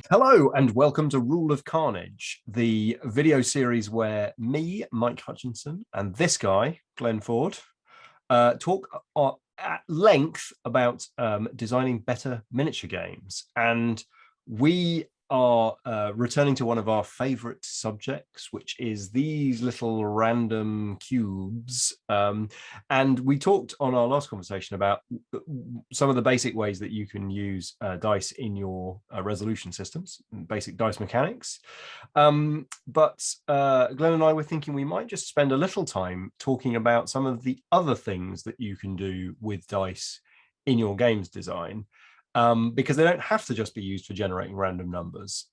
Hello and welcome to Rule of Carnage, the video series where me, Mike Hutchinson, and this guy, Glenn Ford, talk at length about designing better miniature games. And we are returning to one of our favorite subjects, which is these little random cubes. And we talked on our last conversation about some of the basic ways that you can use dice in your resolution systems, basic dice mechanics. But Glenn and I were thinking we might just spend a little time talking about some of the other things that you can do with dice in your games design. Because they don't have to just be used for generating random numbers.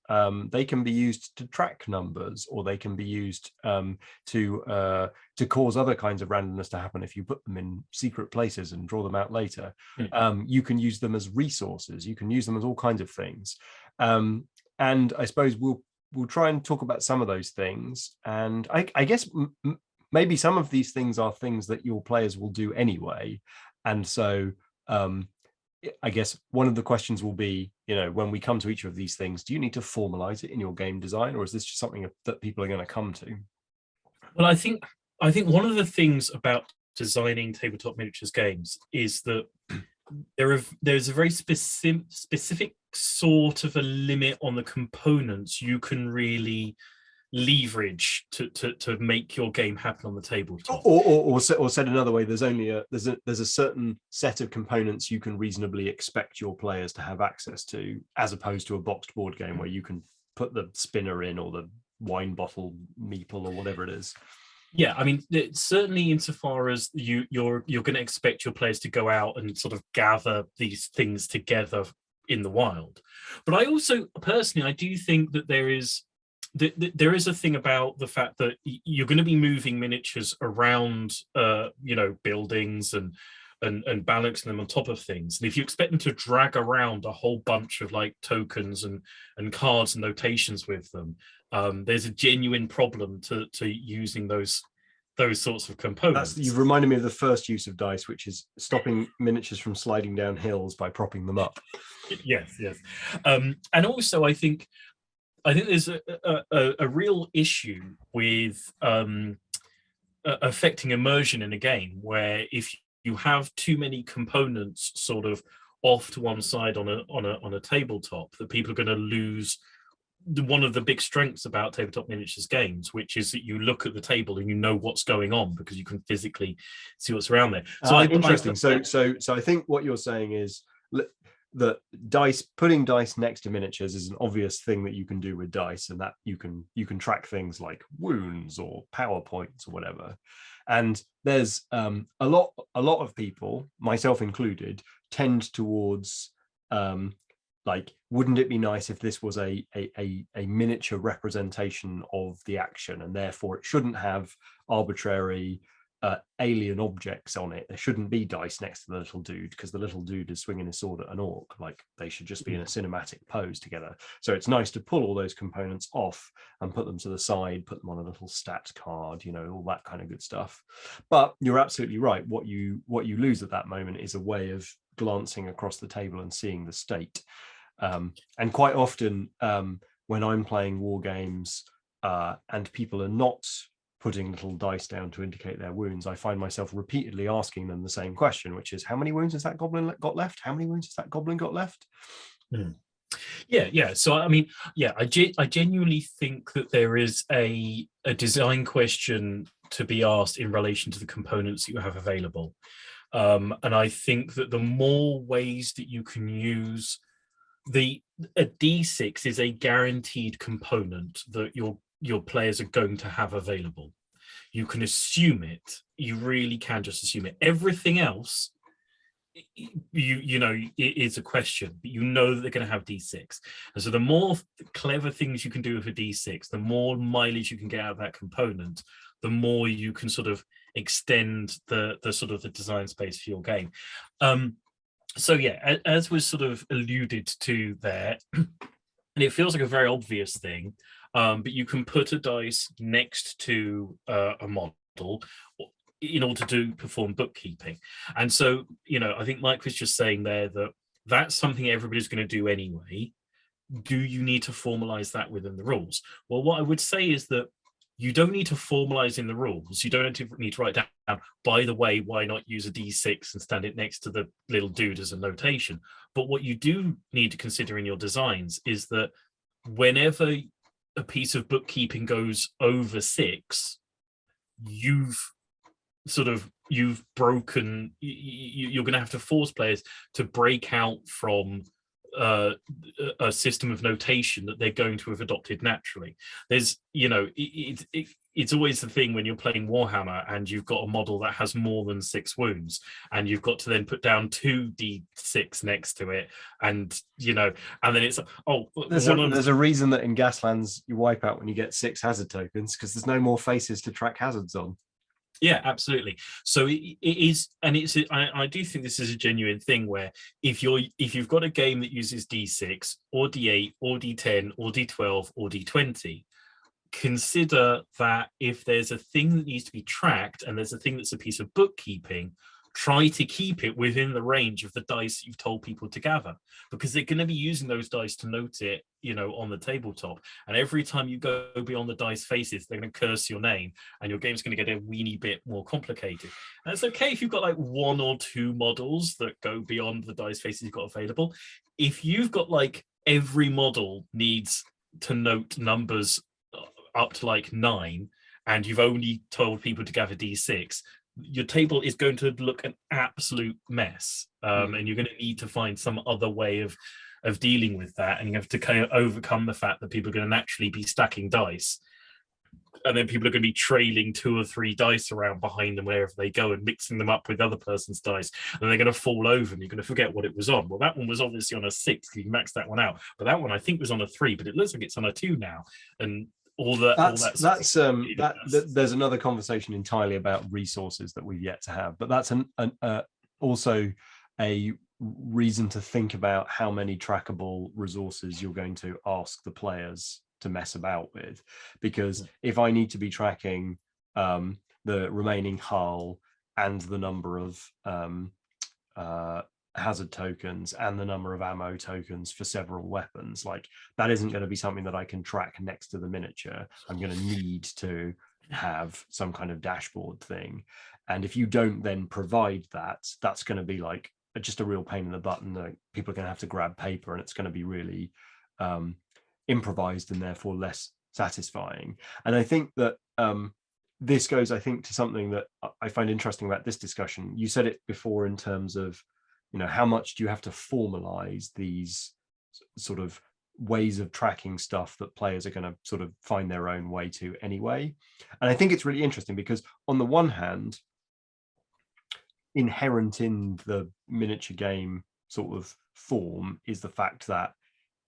They can be used to track numbers, or they can be used to cause other kinds of randomness to happen if you put them in secret places and draw them out later. You can use them as resources. You can use them as all kinds of things. And I suppose we'll try and talk about some of those things. And I guess maybe some of these things are things that your players will do anyway. And so I guess one of the questions will be, when we come to each of these things, do you need to formalize it in your game design, or is this just something that people are going to come to? Well, I think one of the things about designing tabletop miniatures games is that there's a very specific sort of a limit on the components you can really leverage to make your game happen on the tabletop. Or said another way, there's a certain set of components you can reasonably expect your players to have access to, as opposed to a boxed board game where you can put the spinner in, or the wine bottle meeple, or whatever it is. Yeah, I mean, certainly insofar as you're going to expect your players to go out and sort of gather these things together in the wild. But I also personally, I do think that there is a thing about the fact that you're going to be moving miniatures around, buildings and balancing them on top of things. And if you expect them to drag around a whole bunch of like tokens and cards and notations with them, there's a genuine problem to using those sorts of components. You've reminded me of the first use of dice, which is stopping miniatures from sliding down hills by propping them up. Yes. And also, I think there's a real issue with affecting immersion in a game, where if you have too many components sort of off to one side on a tabletop, that people are going to lose one of the big strengths about tabletop miniatures games, which is that you look at the table and you know what's going on because you can physically see what's around there. So interesting. So I think what you're saying is that putting dice next to miniatures is an obvious thing that you can do with dice, and that you can track things like wounds or power points or whatever. And there's a lot of people, myself included, tend towards wouldn't it be nice if this was a miniature representation of the action, and therefore it shouldn't have arbitrary alien objects on it. There shouldn't be dice next to the little dude, because the little dude is swinging his sword at an orc. Like, they should just be in a cinematic pose together. So it's nice to pull all those components off and put them to the side, put them on a little stats card, all that kind of good stuff. But you're absolutely right. What you lose at that moment is a way of glancing across the table and seeing the state. And quite often, when I'm playing war games and people are not putting little dice down to indicate their wounds, I find myself repeatedly asking them the same question, which is, how many wounds has that goblin got left? How many wounds has that goblin got left? Yeah. So I mean, I genuinely think that there is a design question to be asked in relation to the components that you have available. And I think that the more ways that you can use a D6 is a guaranteed component that your players are going to have available. You can assume it. You really can just assume it. Everything else, it is a question, but you know that they're going to have D6. And so the more clever things you can do with a D6, the more mileage you can get out of that component, the more you can sort of extend the sort of the design space for your game. So yeah, as was sort of alluded to there, and it feels like a very obvious thing, but you can put a dice next to a model in order to perform bookkeeping. And so, I think Mike was just saying there that that's something everybody's going to do anyway. do you need to formalize that within the rules? Well, what I would say is that you don't need to formalize in the rules. You don't need to write down, by the way, why not use a D6 and stand it next to the little dude as a notation? But what you do need to consider in your designs is that whenever a piece of bookkeeping goes over 6, you've broken, you're going to have to force players to break out from a system of notation that they're going to have adopted naturally. There's, it's always the thing when you're playing Warhammer and you've got a model that has more than 6 wounds, and you've got to then put down 2d6 next to it, and and then it's there's a reason that in Gaslands you wipe out when you get 6 hazard tokens, because there's no more faces to track hazards on. Yeah, absolutely. So it is, and I do think this is a genuine thing where if you've got a game that uses D6 or D8 or D10 or D12 or D20, consider that if there's a thing that needs to be tracked and there's a thing that's a piece of bookkeeping, try to keep it within the range of the dice that you've told people to gather, because they're going to be using those dice to note it, on the tabletop. And every time you go beyond the dice faces, they're going to curse your name, and your game's going to get a weeny bit more complicated. And it's okay if you've got like 1 or 2 models that go beyond the dice faces you've got available. If you've got like every model needs to note numbers up to like 9, and you've only told people to gather D6, your table is going to look an absolute mess, and you're going to need to find some other way of dealing with that, and you have to kind of overcome the fact that people are going to naturally be stacking dice, and then people are going to be trailing 2 or 3 dice around behind them wherever they go and mixing them up with other person's dice, and they're going to fall over and you're going to forget what it was on. Well, that one was obviously on a 6, you max that one out, but that one I think was on a 3, but it looks like it's on a 2 now, and there's another conversation entirely about resources that we've yet to have, but that's also a reason to think about how many trackable resources you're going to ask the players to mess about with, because if I need to be tracking the remaining hull and the number of hazard tokens and the number of ammo tokens for several weapons, like that isn't going to be something that I can track next to the miniature. I'm going to need to have some kind of dashboard thing, and if you don't then provide that, that's going to be like just a real pain in the butt, and people are going to have to grab paper, and it's going to be really improvised and therefore less satisfying. And I think that this goes, I think, to something that I find interesting about this discussion. You said it before in terms of how much do you have to formalize these sort of ways of tracking stuff that players are going to sort of find their own way to anyway. And I think it's really interesting because on the one hand, inherent in the miniature game sort of form is the fact that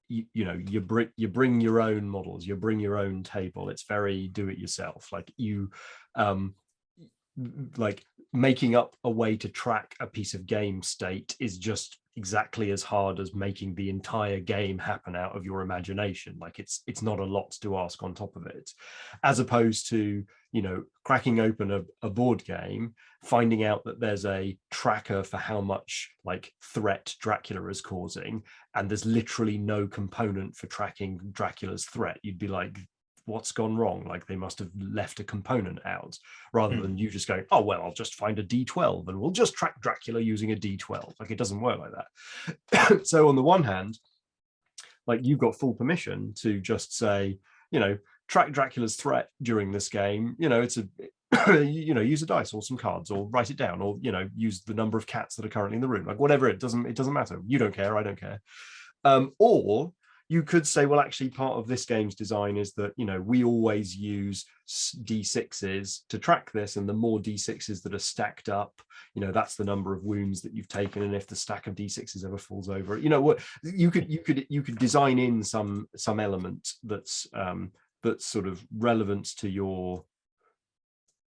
you bring your own models, you bring your own table. It's very do it yourself. Like like making up a way to track a piece of game state is just exactly as hard as making the entire game happen out of your imagination. Like it's not a lot to ask on top of it, as opposed to cracking open a board game, finding out that there's a tracker for how much like threat Dracula is causing, and there's literally no component for tracking Dracula's threat. You'd be like, what's gone wrong? Like they must have left a component out, rather than you just going, oh well, I'll just find a D12 and we'll just track Dracula using a D12. Like it doesn't work like that. So on the one hand, like you've got full permission to just say, track Dracula's threat during this game. It's a use a dice or some cards, or write it down, or use the number of cats that are currently in the room. Like whatever, it doesn't matter. You don't care, I don't care. Or you could say, well, actually, part of this game's design is that, we always use D6s to track this. And the more D6s that are stacked up, that's the number of wounds that you've taken. And if the stack of D6s ever falls over, what you could design in some element that's sort of relevant to your,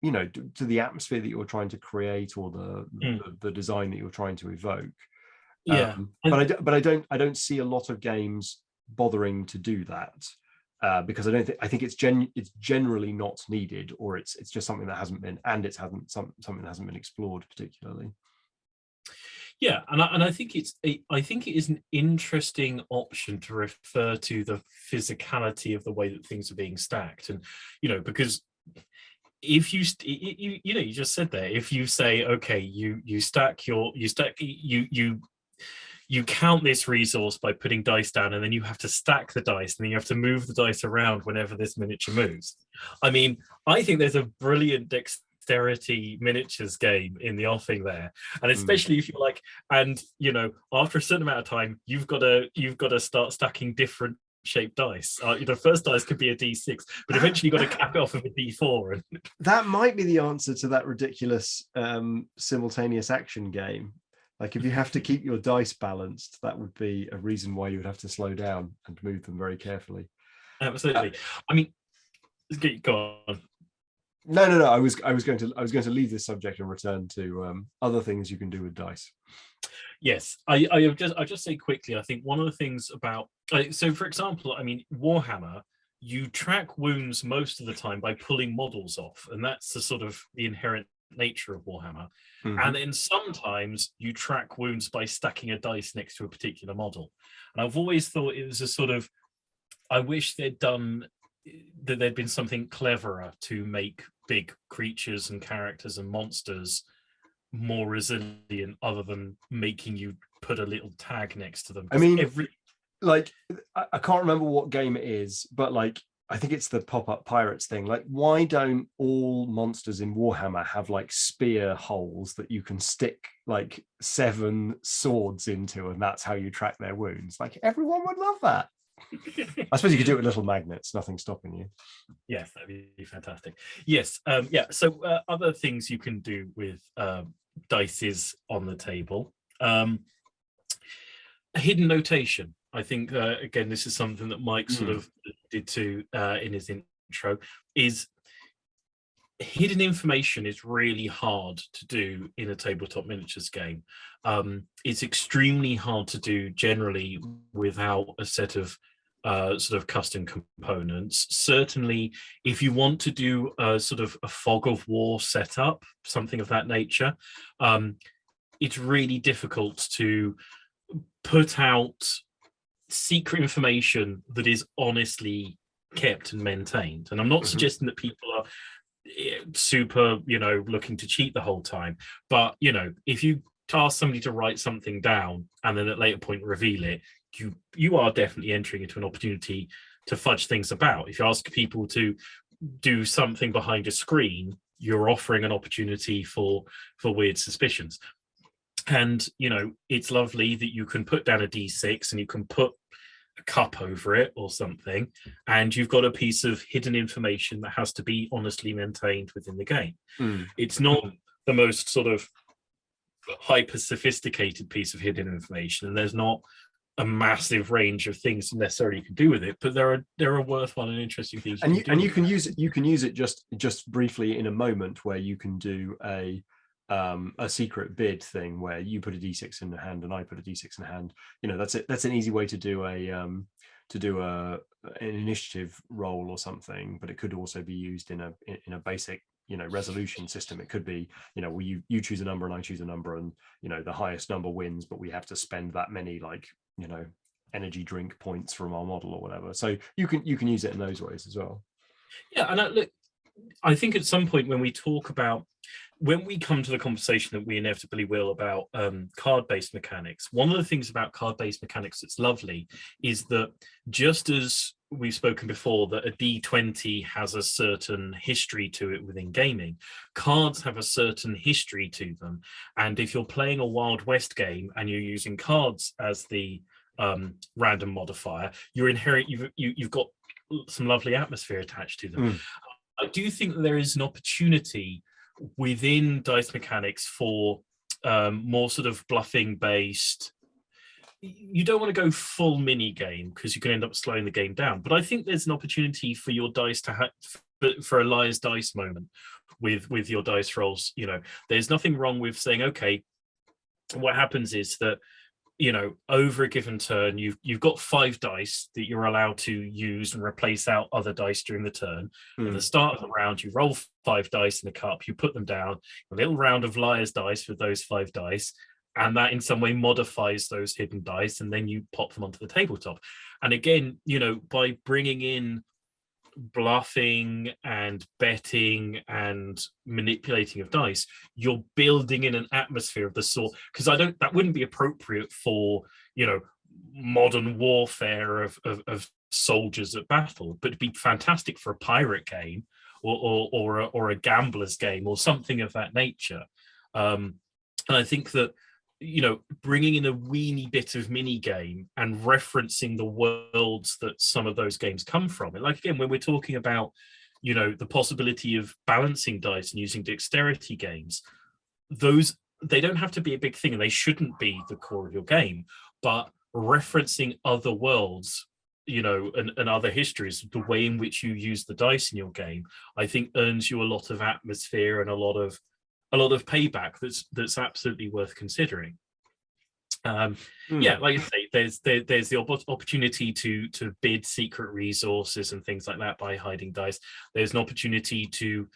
to the atmosphere that you're trying to create, or the design that you're trying to evoke. Yeah. But I don't see a lot of games bothering to do that, because I think it's generally not needed, or it's just something that hasn't been, and something that hasn't been explored particularly. Yeah, and I think I think it is an interesting option to refer to the physicality of the way that things are being stacked, and because if you just said there, if you say, okay, you count this resource by putting dice down, and then you have to stack the dice, and then you have to move the dice around whenever this miniature moves. I mean, I think there's a brilliant Dexterity miniatures game in the offing there, and especially if you're like, and after a certain amount of time, you've got to start stacking different shaped dice. First dice could be a D6, but eventually you've got to cap it off with a D4. That might be the answer to that ridiculous simultaneous action game. Like, if you have to keep your dice balanced, that would be a reason why you would have to slow down and move them very carefully. Absolutely. I mean, go on. No. I was going to leave this subject and return to other things you can do with dice. Yes, I'll just say quickly. I think one of the things about so, for example, I mean, Warhammer, you track wounds most of the time by pulling models off, and that's the sort of the inherent nature of Warhammer. And then sometimes you track wounds by stacking a dice next to a particular model. And I've always thought it was a sort of, I wish there'd been something cleverer to make big creatures and characters and monsters more resilient, other than making you put a little tag next to them. I mean, I can't remember what game it is, but like, I think it's the pop-up pirates thing. Like, why don't all monsters in Warhammer have like spear holes that you can stick like 7 swords into, and that's how you track their wounds? Like, everyone would love that. I suppose you could do it with little magnets, nothing stopping you. Yes, that'd be fantastic. Yes, so other things you can do with dices on the table. Hidden notation. I think, again, this is something that Mike sort of did to in his intro, is hidden information is really hard to do in a tabletop miniatures game. It's extremely hard to do generally without a set of sort of custom components. Certainly, if you want to do a sort of a fog of war setup, something of that nature, it's really difficult to put out secret information that is honestly kept and maintained. And I'm not suggesting that people are super, looking to cheat the whole time, but if you ask somebody to write something down and then at a later point reveal it, you are definitely entering into an opportunity to fudge things about. If you ask people to do something behind a screen, you're offering an opportunity for weird suspicions. And it's lovely that you can put down a D6 and you can put a cup over it or something, and you've got a piece of hidden information that has to be honestly maintained within the game. It's not the most sort of hyper sophisticated piece of hidden information, and there's not a massive range of things necessarily you can do with it, but there are worthwhile and interesting things you can use it just briefly in a moment, where you can do a secret bid thing where you put a D6 in the hand and I put a D6 in the hand. That's it. That's an easy way to do an initiative roll or something, but it could also be used in a basic resolution system. It could be you choose a number and I choose a number, and the highest number wins, but we have to spend that many energy drink points from our model or whatever. So you can use it in those ways as well. Yeah, and I think at some point when we come to the conversation that we inevitably will about card-based mechanics, one of the things about card-based mechanics that's lovely is that, just as we've spoken before, that a D20 has a certain history to it within gaming, cards have a certain history to them. And if you're playing a Wild West game and you're using cards as the random modifier, you've got some lovely atmosphere attached to them. I do think that there is an opportunity within dice mechanics for more sort of bluffing based. You don't want to go full mini game because you can end up slowing the game down, but I think there's an opportunity for your dice to have for a liar's dice moment with your dice rolls. There's nothing wrong with saying, okay, what happens is that over a given turn, you've got 5 dice that you're allowed to use and replace out other dice during the turn. At the start of the round, you roll 5 dice in a cup, you put them down, a little round of liar's dice with those 5 dice, and that in some way modifies those hidden dice, and then you pop them onto the tabletop. And again, by bringing in bluffing and betting and manipulating of dice, you're building in an atmosphere of the sort, because that wouldn't be appropriate for modern warfare of soldiers at battle, but it'd be fantastic for a pirate game or a gambler's game or something of that nature. And I think that bringing in a weeny bit of mini game and referencing the worlds that some of those games come from. And like, again, when we're talking about, the possibility of balancing dice and using dexterity games, they don't have to be a big thing and they shouldn't be the core of your game, but referencing other worlds, and other histories, the way in which you use the dice in your game, I think earns you a lot of atmosphere and a lot of payback that's absolutely worth considering. Yeah, like I say, there's the opportunity to bid secret resources and things like that by hiding dice. There's an opportunity to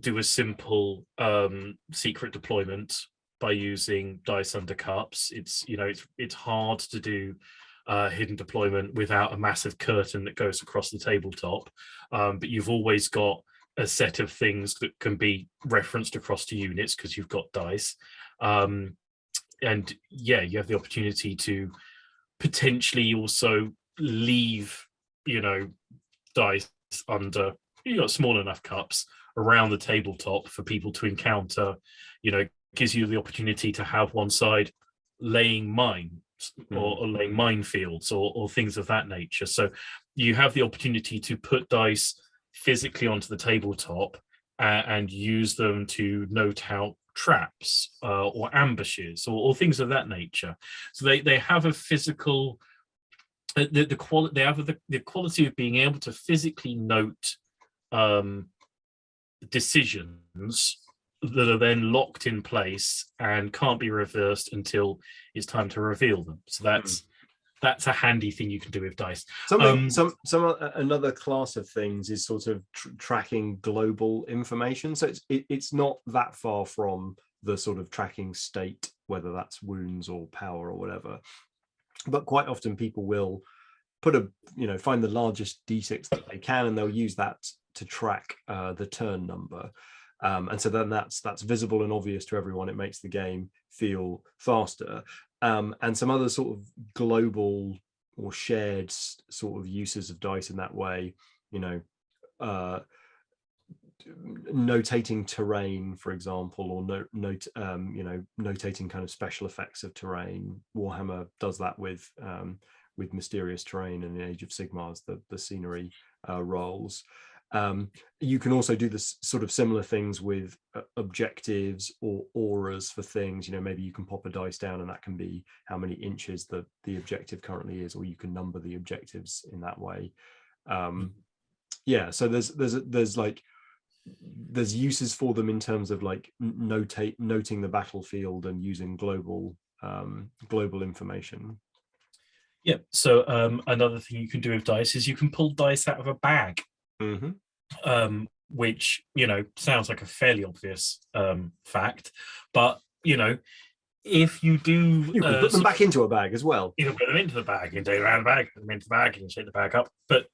do a simple secret deployment by using dice under cups. It's hard to do hidden deployment without a massive curtain that goes across the tabletop, but you've always got a set of things that can be referenced across to units because you've got dice. And yeah, you have the opportunity to potentially also leave, dice under, small enough cups around the tabletop for people to encounter. Gives you the opportunity to have one side laying mines or laying minefields or things of that nature. So you have the opportunity to put dice physically onto the tabletop and use them to note out traps or ambushes or things of that nature. So they have a physical the quality. They have the quality of being able to physically note decisions that are then locked in place and can't be reversed until it's time to reveal them. So that's a handy thing you can do with dice. Another class of things is sort of tracking global information. So it's not that far from the sort of tracking state, whether that's wounds or power or whatever. But quite often people will put find the largest d6 that they can, and they'll use that to track the turn number. And so then that's visible and obvious to everyone. It makes the game feel faster. And some other sort of global or shared sort of uses of dice in that way, notating terrain, for example, or notating kind of special effects of terrain. Warhammer does that with mysterious terrain and the Age of Sigmar's the scenery rolls. You can also do this sort of similar things with objectives or auras for things. Maybe you can pop a dice down and that can be how many inches the objective currently is, or you can number the objectives in that way. So there's uses for them in terms of like noting the battlefield and using global information. Yeah. So another thing you can do with dice is you can pull dice out of a bag. Which sounds like a fairly obvious fact, but if you do, you can put them back into a bag as well. You can put them into the bag, you can take them out of the bag, put them into the bag, and shake the bag up. But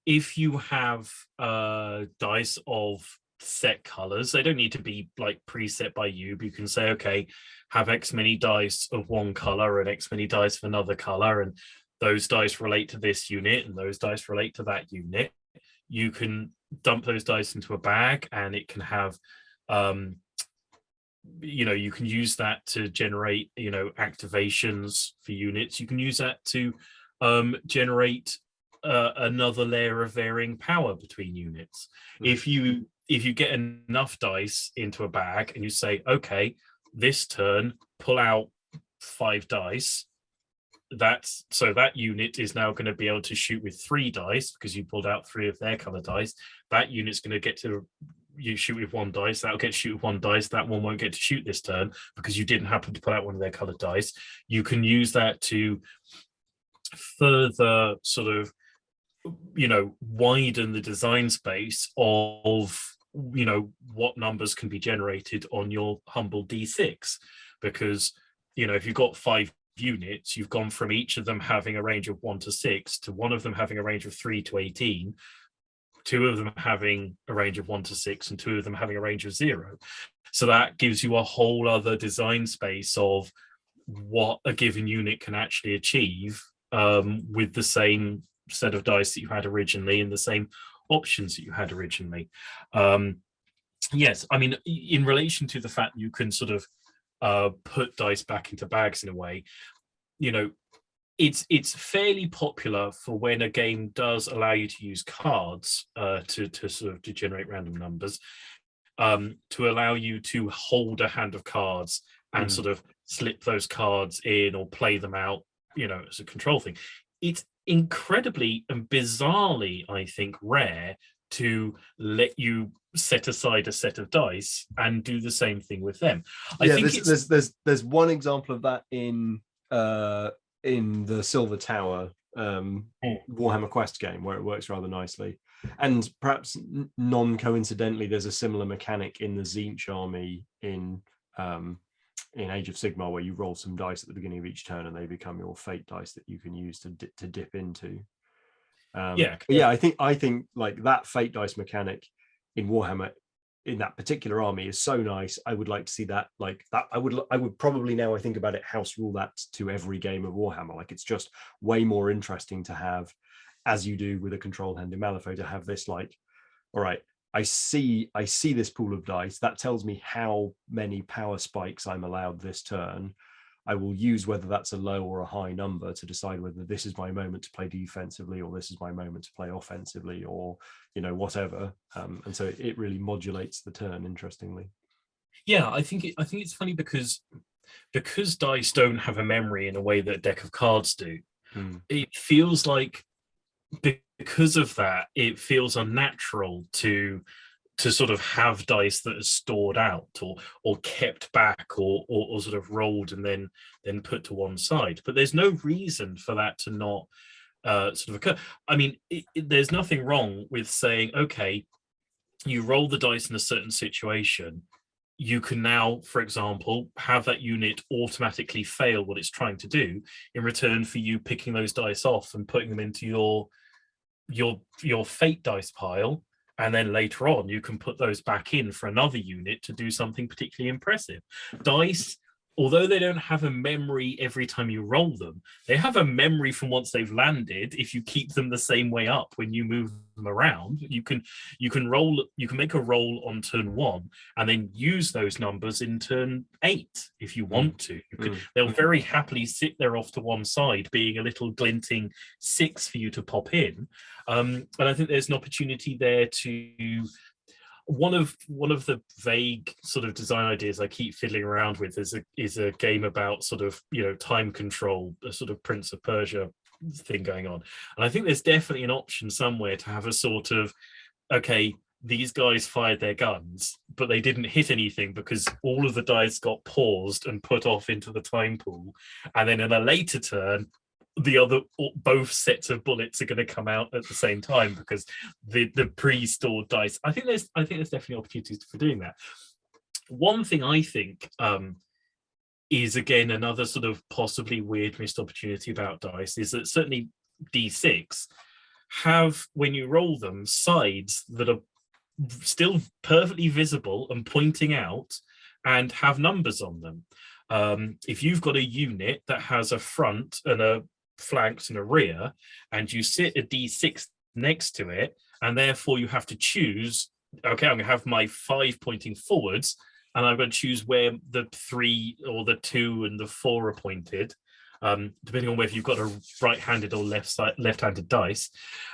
if you have dice of set colors, they don't need to be like preset by you, but you can say, okay, have X many dice of one color and X many dice of another color, and those dice relate to this unit and those dice relate to that unit. You can dump those dice into a bag, and it can have you can use that to generate activations for units. You can use that to generate another layer of varying power between units. If you get enough dice into a bag and you say, okay, this turn pull out 5 dice, that unit is now going to be able to shoot with 3 dice because you pulled out 3 of their color dice. That unit's going to get to shoot with 1 dice. That'll get to shoot with 1 dice. That one won't get to shoot this turn because you didn't happen to pull out one of their colored dice. You can use that to further sort of widen the design space of what numbers can be generated on your humble D6, because if you've got 5 units, you've gone from each of them having a range of 1 to 6 to one of them having a range of 3 to 18, 2 of them having a range of 1 to 6, and 2 of them having a range of 0. So that gives you a whole other design space of what a given unit can actually achieve with the same set of dice that you had originally and the same options that you had originally. Yes, I mean, in relation to the fact you can sort of put dice back into bags in a way, it's fairly popular for when a game does allow you to use cards to sort of generate random numbers, to allow you to hold a hand of cards and sort of slip those cards in or play them out, as a control thing. It's incredibly and bizarrely, I think, rare to let you set aside a set of dice and do the same thing with them. I think there's one example of that in the Silver Tower Warhammer Quest game, where it works rather nicely. And perhaps non-coincidentally, there's a similar mechanic in the Tzeentch army in Age of Sigmar, where you roll some dice at the beginning of each turn and they become your fate dice that you can use to dip into. I think like that fate dice mechanic in Warhammer in that particular army is so nice. I would like to see that, like that. I would probably, now I think about it, house rule that to every game of Warhammer. Like, it's just way more interesting to have, as you do with a control hand in Malifaux, to have this like, all right, I see this pool of dice that tells me how many power spikes I'm allowed this turn. I will use whether that's a low or a high number to decide whether this is my moment to play defensively or this is my moment to play offensively, or whatever. And so it really modulates the turn, interestingly. Yeah, I think it's funny because dice don't have a memory in a way that a deck of cards do. It feels like, because of that, it feels unnatural to sort of have dice that are stored out or kept back or sort of rolled and then put to one side. But there's no reason for that to not sort of occur. I mean, there's nothing wrong with saying, okay, you roll the dice in a certain situation. You can now, for example, have that unit automatically fail what it's trying to do in return for you picking those dice off and putting them into your fate dice pile, and then later on you can put those back in for another unit to do something particularly impressive. Dice, although they don't have a memory every time you roll them, they have a memory from once they've landed. If you keep them the same way up when you move them around, you can make a roll on turn 1 and then use those numbers in turn 8 if you want to. They'll very happily sit there off to one side, being a little glinting 6 for you to pop in. And I think there's an opportunity there to, one of the vague sort of design ideas I keep fiddling around with is a game about sort of time control, a sort of Prince of Persia thing going on. And I think there's definitely an option somewhere to have a sort of, okay, these guys fired their guns, but they didn't hit anything because all of the dice got paused and put off into the time pool. And then in a later turn, both sets of bullets are going to come out at the same time because the pre-stored dice. I think there's definitely opportunities for doing that. One thing I think is, again, another sort of possibly weird missed opportunity about dice is that certainly D6 have, when you roll them, sides that are still perfectly visible and pointing out and have numbers on them. If you've got a unit that has a front and a flanks and a rear, and you sit a D6 next to it, and therefore you have to choose, okay, I'm going to have my 5 pointing forwards, and I'm going to choose where the 3 or the 2 and the 4 are pointed, depending on whether you've got a right-handed or left-handed dice.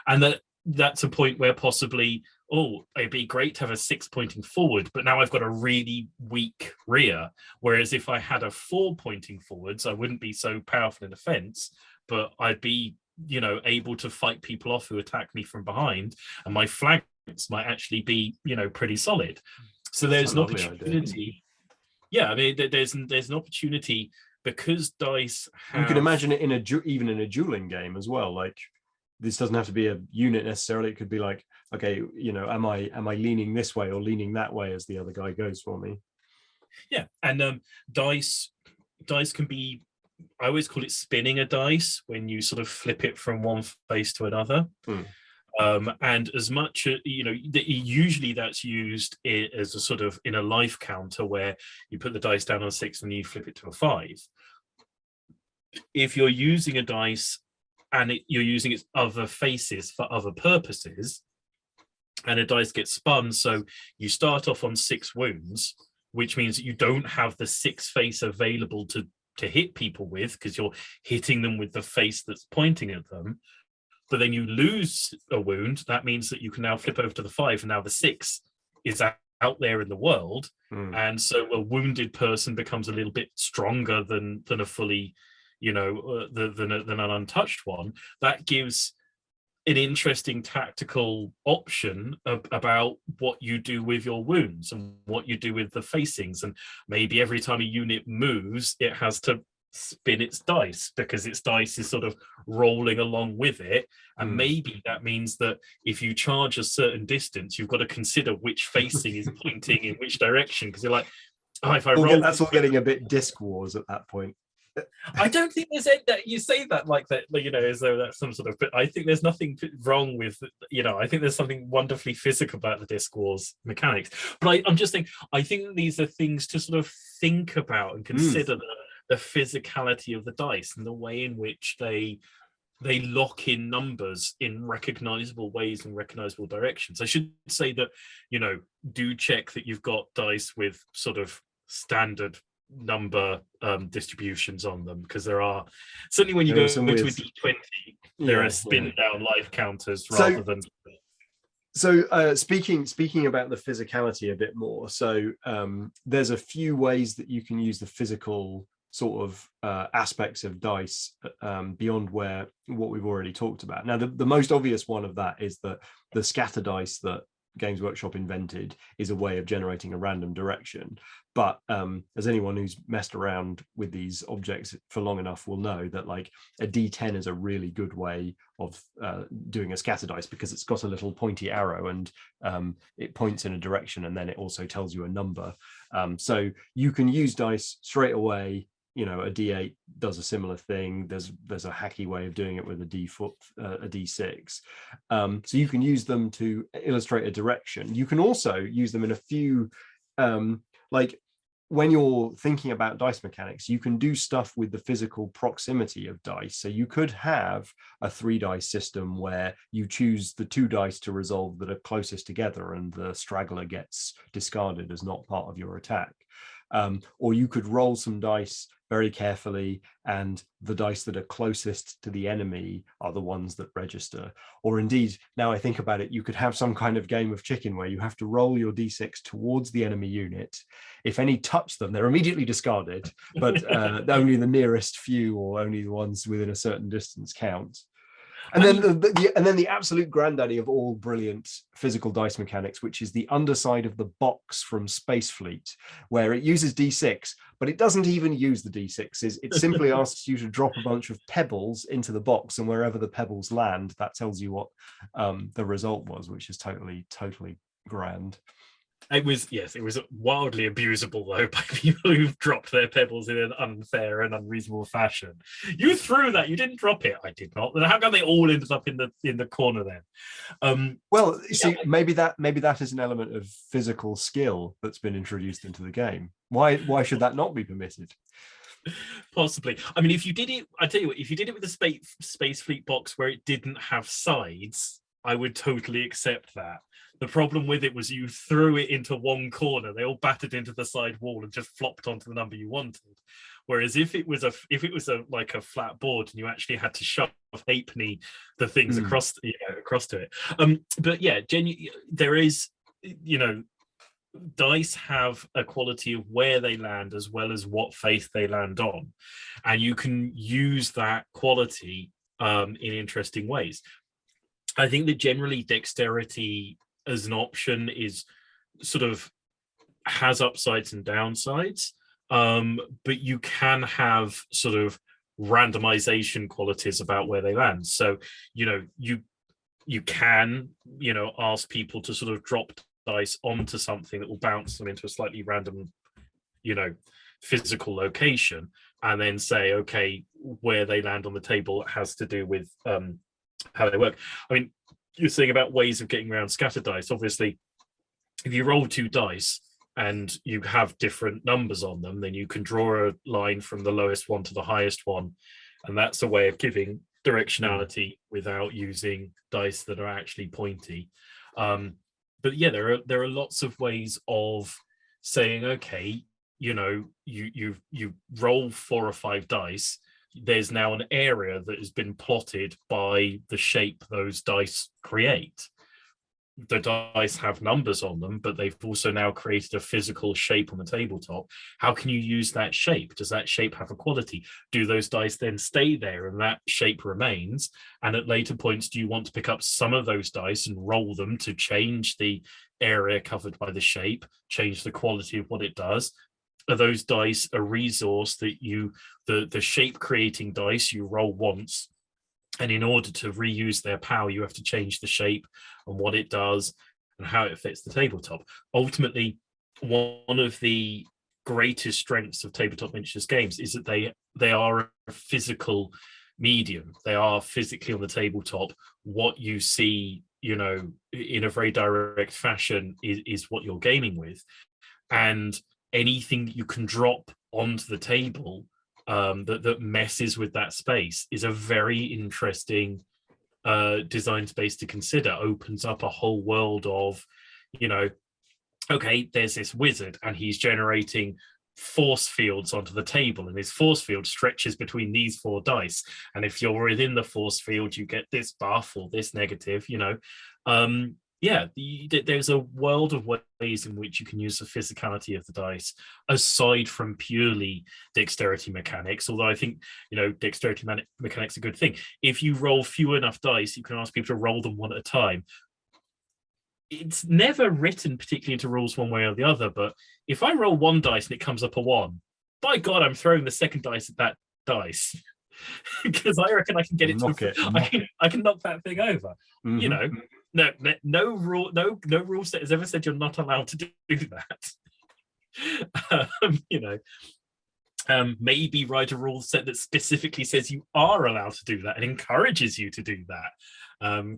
And that's a point where possibly, it'd be great to have a 6 pointing forward, but now I've got a really weak rear. Whereas if I had a 4 pointing forwards, I wouldn't be so powerful in defense, but I'd be, able to fight people off who attack me from behind, and my flanks might actually be, pretty solid. So there's an opportunity. Yeah, I mean, there's an opportunity because dice have... You can imagine it even in a dueling game as well. Like, this doesn't have to be a unit necessarily. It could be like okay, am I leaning this way or leaning that way as the other guy goes for me? Yeah, and dice can be, I always call it spinning a dice when you sort of flip it from one face to another. And as much usually that's used as a sort of in a life counter where you put the dice down on 6 and you flip it to a 5. If you're using a dice and you're using its other faces for other purposes, and a dice gets spun, so you start off on 6 wounds, which means that you don't have the 6 face available to hit people with because you're hitting them with the face that's pointing at them. But then you lose a wound. That means that you can now flip over to the 5, and now the 6 is out there in the world. And so a wounded person becomes a little bit stronger than a fully, than an untouched one. That gives an interesting tactical option about what you do with your wounds and what you do with the facings. And maybe every time a unit moves, it has to spin its dice because its dice is sort of rolling along with it. And maybe that means that if you charge a certain distance, you've got to consider which facing is pointing in which direction, because you're like, oh, if I roll, that's all getting a bit Disc Wars at that point. I don't think there's that you say that like that, as though that's some sort of. But I think there's nothing wrong with, I think there's something wonderfully physical about the Disc Wars mechanics. But I'm just saying, I think that these are things to sort of think about and consider the physicality of the dice and the way in which they lock in numbers in recognizable ways and recognizable directions. I should say that, do check that you've got dice with sort of standard number distributions on them, because there are certainly when you go to a D20, there are spin down life counters rather than. So speaking about the physicality a bit more, so there's a few ways that you can use the physical sort of aspects of dice beyond what we've already talked about. Now, the most obvious one of that is that the scatter dice that Games Workshop invented is a way of generating a random direction. But as anyone who's messed around with these objects for long enough will know that like a D10 is a really good way of doing a scatter dice, because it's got a little pointy arrow and it points in a direction, and then it also tells you a number. So you can use dice straight away. A D8 does a similar thing. There's a hacky way of doing it with a D6. So you can use them to illustrate a direction. You can also use them in a few, like when you're thinking about dice mechanics, you can do stuff with the physical proximity of dice. So you could have a 3-dice system where you choose the 2 dice to resolve that are closest together, and the straggler gets discarded as not part of your attack. Or you could roll some dice very carefully, and the dice that are closest to the enemy are the ones that register. Or indeed, now I think about it, you could have some kind of game of chicken where you have to roll your d6 towards the enemy unit. If any touch them, they're immediately discarded, but only the nearest few or only the ones within a certain distance count. And then the absolute granddaddy of all brilliant physical dice mechanics, which is the underside of the box from Space Fleet, where it uses D6, but it doesn't even use the D6s. It simply asks you to drop a bunch of pebbles into the box, and wherever the pebbles land, that tells you what the result was, which is totally grand. It was wildly abusable though by people who've dropped their pebbles in an unfair and unreasonable fashion. You threw that, you didn't drop it. I did not. How come they all ended up in the corner then? Well, you see, maybe that is an element of physical skill that's been introduced into the game. Why should that not be permitted? Possibly. I mean, if you did it, I tell you what, if you did it with the Space Fleet box where it didn't have sides, I would totally accept that. The problem with it was you threw it into one corner, they all battered into the side wall and just flopped onto the number you wanted. Whereas if it was like a flat board and you actually had to shove halfpenny the things across to it. But yeah, there is, dice have a quality of where they land as well as what face they land on, and you can use that quality in interesting ways. I think that generally dexterity as an option is sort of has upsides and downsides, but you can have sort of randomization qualities about where they land. So you you can, ask people to sort of drop dice onto something that will bounce them into a slightly random, physical location, and then say, okay, where they land on the table has to do with how they work. I mean, you're saying about ways of getting around scattered dice. Obviously, if you roll 2 dice and you have different numbers on them, then you can draw a line from the lowest one to the highest one, and that's a way of giving directionality without using dice that are actually pointy. But yeah, there are lots of ways of saying, okay, you roll 4 or 5 dice. There's now an area that has been plotted by the shape those dice create. The dice have numbers on them, but they've also now created a physical shape on the tabletop. How can you use that shape? Does that shape have a quality? Do those dice then stay there and that shape remains? And at later points, do you want to pick up some of those dice and roll them to change the area covered by the shape, change the quality of what it does? Are those dice a resource that the shape creating dice you roll once, and in order to reuse their power, you have to change the shape and what it does and how it fits the tabletop? Ultimately, one of the greatest strengths of tabletop miniatures games is that they are a physical medium. They are physically on the tabletop. What you see, in a very direct fashion is what you're gaming with. And anything that you can drop onto the table that messes with that space is a very interesting design space to consider. Opens up a whole world of, okay, there's this wizard and he's generating force fields onto the table, and his force field stretches between these 4 dice, and if you're within the force field you get this buff or this negative. There's a world of ways in which you can use the physicality of the dice aside from purely dexterity mechanics, although I think dexterity mechanics are a good thing. If you roll few enough dice, you can ask people to roll them one at a time. It's never written particularly into rules one way or the other, but if I roll 1 dice and it comes up a 1, by God, I'm throwing the second dice at that dice because I reckon I can get I can knock that thing over. Mm-hmm. No rule set has ever said you're not allowed to do that. Maybe write a rule set that specifically says you are allowed to do that and encourages you to do that.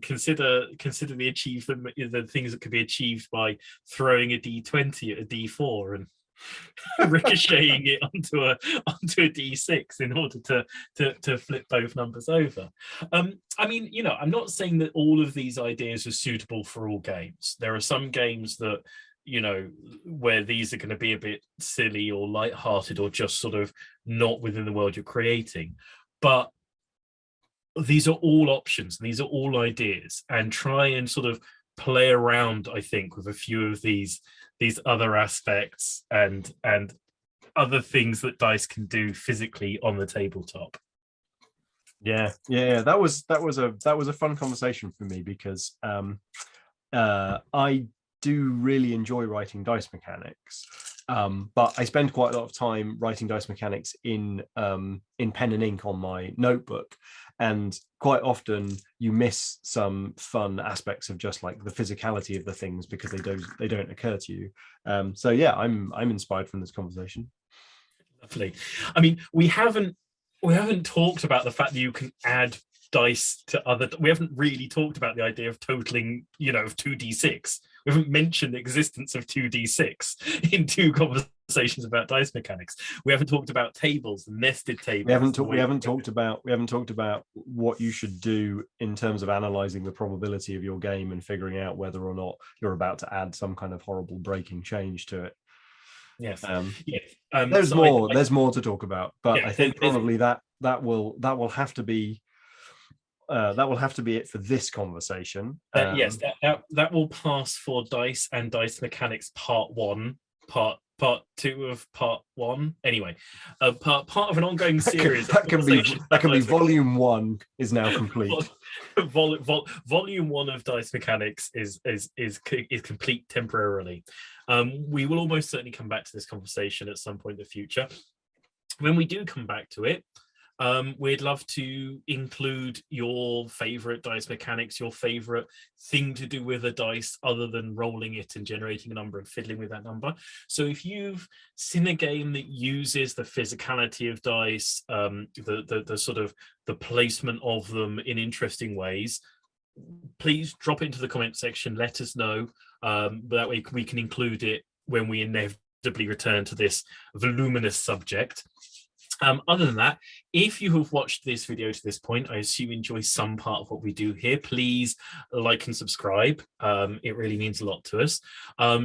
Consider the things that could be achieved by throwing a d20 at a d4 and ricocheting it onto a d6 in order to flip both numbers over. I'm not saying that all of these ideas are suitable for all games. There are some games that where these are going to be a bit silly or light-hearted or just sort of not within the world you're creating. But these are all options, and these are all ideas, and try and sort of play around, I think, with a few of these other aspects and other things that dice can do physically on the tabletop. Yeah. That was a fun conversation for me because I do really enjoy writing dice mechanics, but I spend quite a lot of time writing dice mechanics in pen and ink on my notebook, and quite often you miss some fun aspects of just like the physicality of the things because they don't occur to you. So yeah, I'm inspired from this conversation. Lovely. I mean, we haven't talked about the fact that you can add dice to other. We haven't really talked about the idea of totaling, of 2d6. We haven't mentioned the existence of 2d6 in 2 conversations about dice mechanics. We haven't talked about tables, nested tables. We haven't talked about what you should do in terms of analyzing the probability of your game and figuring out whether or not you're about to add some kind of horrible breaking change to it. Yes. There's more to talk about, but I think probably that will have to be it for this conversation. Yes, that will pass for dice and dice mechanics part 1, part 2 of part 1. Anyway, part of an ongoing series. That can be volume 1 is now complete. Volume 1 of dice mechanics is complete temporarily. We will almost certainly come back to this conversation at some point in the future. When we do come back to it, We'd love to include your favorite dice mechanics, your favorite thing to do with a dice other than rolling it and generating a number and fiddling with that number. So if you've seen a game that uses the physicality of dice, the sort of the placement of them in interesting ways, please drop it into the comment section. Let us know. That way we can include it when we inevitably return to this voluminous subject. Other than that, if you have watched this video to this point, I assume you enjoy some part of what we do here. Please like and subscribe. It really means a lot to us.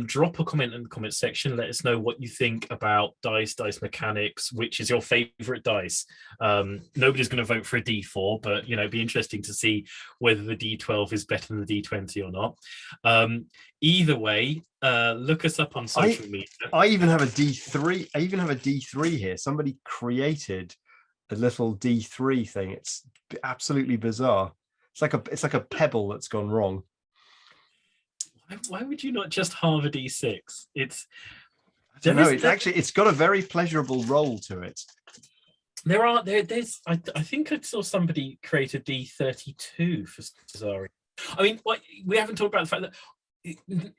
Drop a comment in the comment section. Let us know what you think about dice mechanics, which is your favorite dice. Nobody's going to vote for a D4, but it'd be interesting to see whether the D12 is better than the D20 or not. Either way, look us up on social media. I even have a D3. I even have a D3 here. Somebody created a little D3 thing. It's absolutely bizarre. It's like a pebble that's gone wrong. Why would you not just halve a D6? I don't know. It's got a very pleasurable roll to it. There's I think I saw somebody create a D32 for Cesare. I mean, we haven't talked about the fact that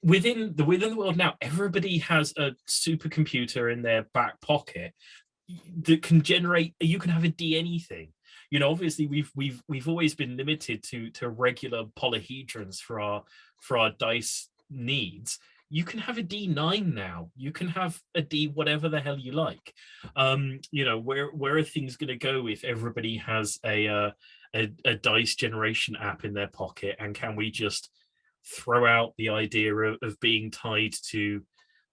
within the world now, everybody has a supercomputer in their back pocket that can generate. You can have a D anything. Obviously we've always been limited to regular polyhedrons for our dice needs. You can have a D9 now. You can have a D whatever the hell you like. Where are things going to go if everybody has a dice generation app in their pocket? And can we just throw out the idea of being tied to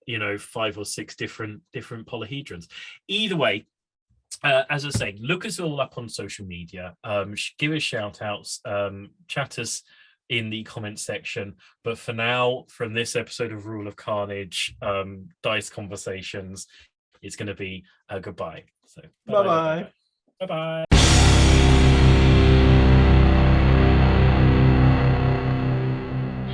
5 or 6 different polyhedrons? Either way, as I say, look us all up on social media, give us shout outs, chat us in the comment section. But for now, from this episode of Rule of Carnage, Dice Conversations, it's going to be a goodbye. So bye bye. Bye bye.